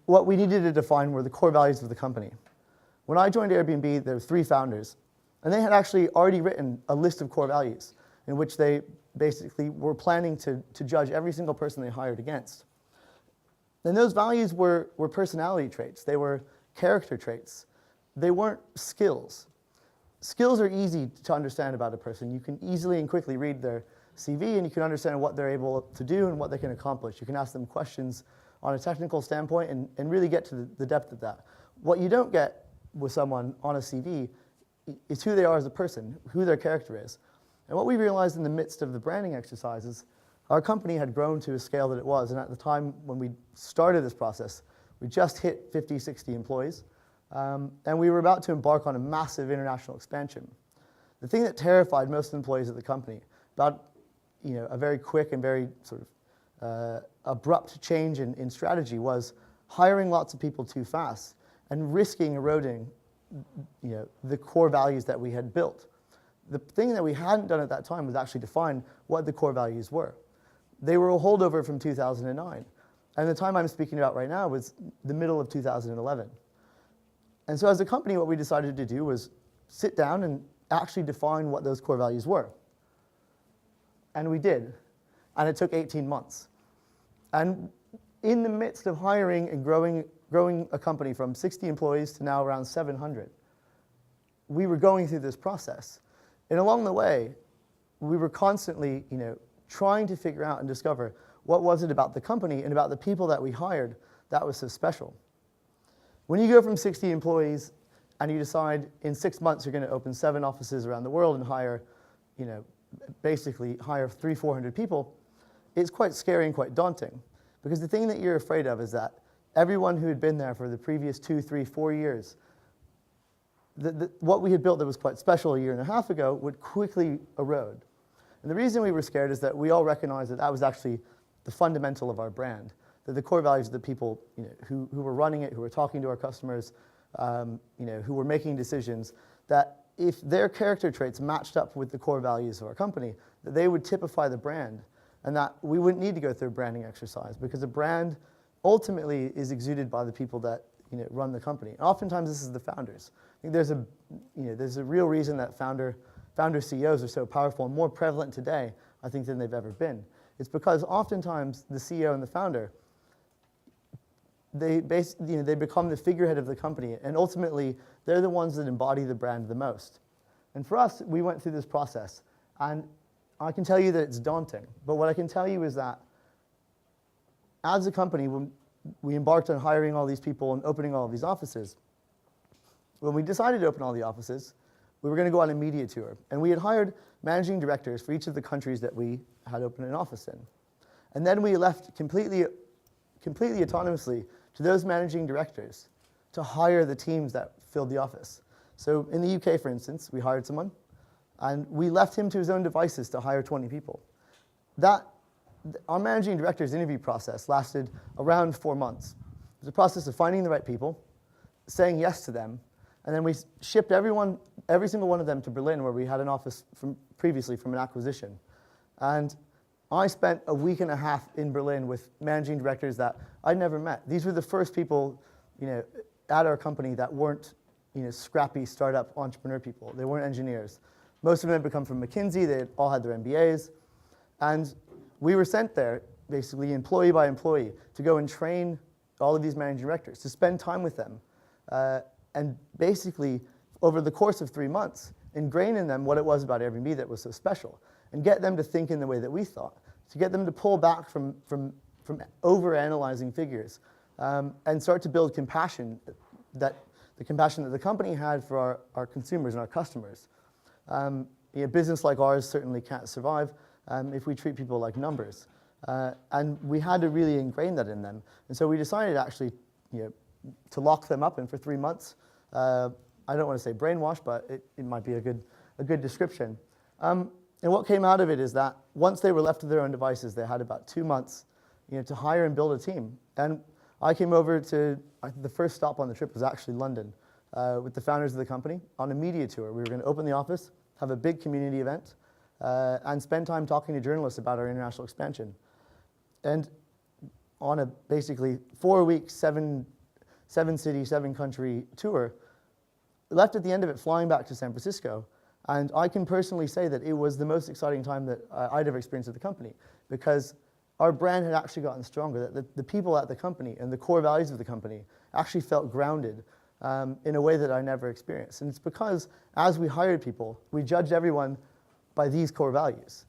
What we needed to define were the core values of the company. When I joined Airbnb, there were 3 founders, and they had actually already written a list of core values in which they basically were planning to judge every single person they hired against. And those values were personality traits. They were character traits. They weren't skills. Skills are easy to understand about a person. You can easily and quickly read their CV, and you can understand what they're able to do and what they can accomplish. You can ask them questions on a technical standpoint and really get to the depth of that. What you don't get with someone on a CV is who they are as a person, who their character is. And what we realized in the midst of the branding exercises, our company had grown to a scale that it was, and at the time when we started this process, we just hit 50, 60 employees, and we were about to embark on a massive international expansion. The thing that terrified most employees at the company about a very quick and very sort of abrupt change in strategy was hiring lots of people too fast and risking eroding the core values that we had built. The thing that we hadn't done at that time was actually define what the core values were. They were a holdover from 2009. And the time I'm speaking about right now was the middle of 2011. And so as a company, what we decided to do was sit down and actually define what those core values were. And we did. And it took 18 months. And in the midst of hiring and growing a company from 60 employees to now around 700, we were going through this process. And along the way, we were constantly, trying to figure out and discover what was it about the company and about the people that we hired that was so special. When you go from 60 employees and you decide in 6 months you're going to open 7 offices around the world and hire, basically hire 300-400 people, it's quite scary and quite daunting. Because the thing that you're afraid of is that everyone who had been there for the previous 2, 3, 4 years, what we had built that was quite special a year and a half ago would quickly erode. And the reason we were scared is that we all recognized that that was actually the fundamental of our brand, that the core values of the people who were running it, who were talking to our customers, who were making decisions, that if their character traits matched up with the core values of our company, that they would typify the brand, and that we wouldn't need to go through a branding exercise because the brand ultimately is exuded by the people that run the company. And oftentimes this is the founders. I think there's a real reason that founder CEOs are so powerful and more prevalent today, I think, than they've ever been. It's because oftentimes the CEO and the founder, they become the figurehead of the company, and ultimately they're the ones that embody the brand the most. And for us, we went through this process, and I can tell you that it's daunting. But what I can tell you is that as a company, when we embarked on hiring all these people and opening all of these offices, when we decided to open all the offices, we were going to go on a media tour. And we had hired managing directors for each of the countries that we had opened an office in. And then we left completely autonomously to those managing directors to hire the teams that filled the office. So in the UK, for instance, we hired someone, and we left him to his own devices to hire 20 people. Our managing director's interview process lasted around 4 months. It was a process of finding the right people, saying yes to them, and then we shipped every single one of them to Berlin, where we had an office previously from an acquisition. And I spent a week and a half in Berlin with managing directors that I'd never met. These were the first people, at our company that weren't, scrappy startup entrepreneur people. They weren't engineers. Most of them had come from McKinsey. They all had their MBAs. And we were sent there, basically employee by employee, to go and train all of these managing directors, to spend time with them. And basically, over the course of 3 months, ingrain in them what it was about Airbnb that was so special, and get them to think in the way that we thought, to get them to pull back from over-analyzing figures, and start to build compassion, the compassion that the company had for our consumers and our customers. A business like ours certainly can't survive if we treat people like numbers. And we had to really ingrain that in them. And so we decided actually to lock them up, and for 3 months, I don't want to say brainwash, but it might be a good description. And what came out of it is that once they were left to their own devices, they had about 2 months to hire and build a team. And I came over to, the first stop on the trip was actually London, with the founders of the company on a media tour. We were going to open the office, have a big community event, and spend time talking to journalists about our international expansion. And on a basically 4-week, 7-city, 7-country tour, left at the end of it flying back to San Francisco. And I can personally say that it was the most exciting time that I'd ever experienced at the company, because our brand had actually gotten stronger, that the people at the company and the core values of the company actually felt grounded in a way that I never experienced. And it's because as we hired people, we judged everyone by these core values.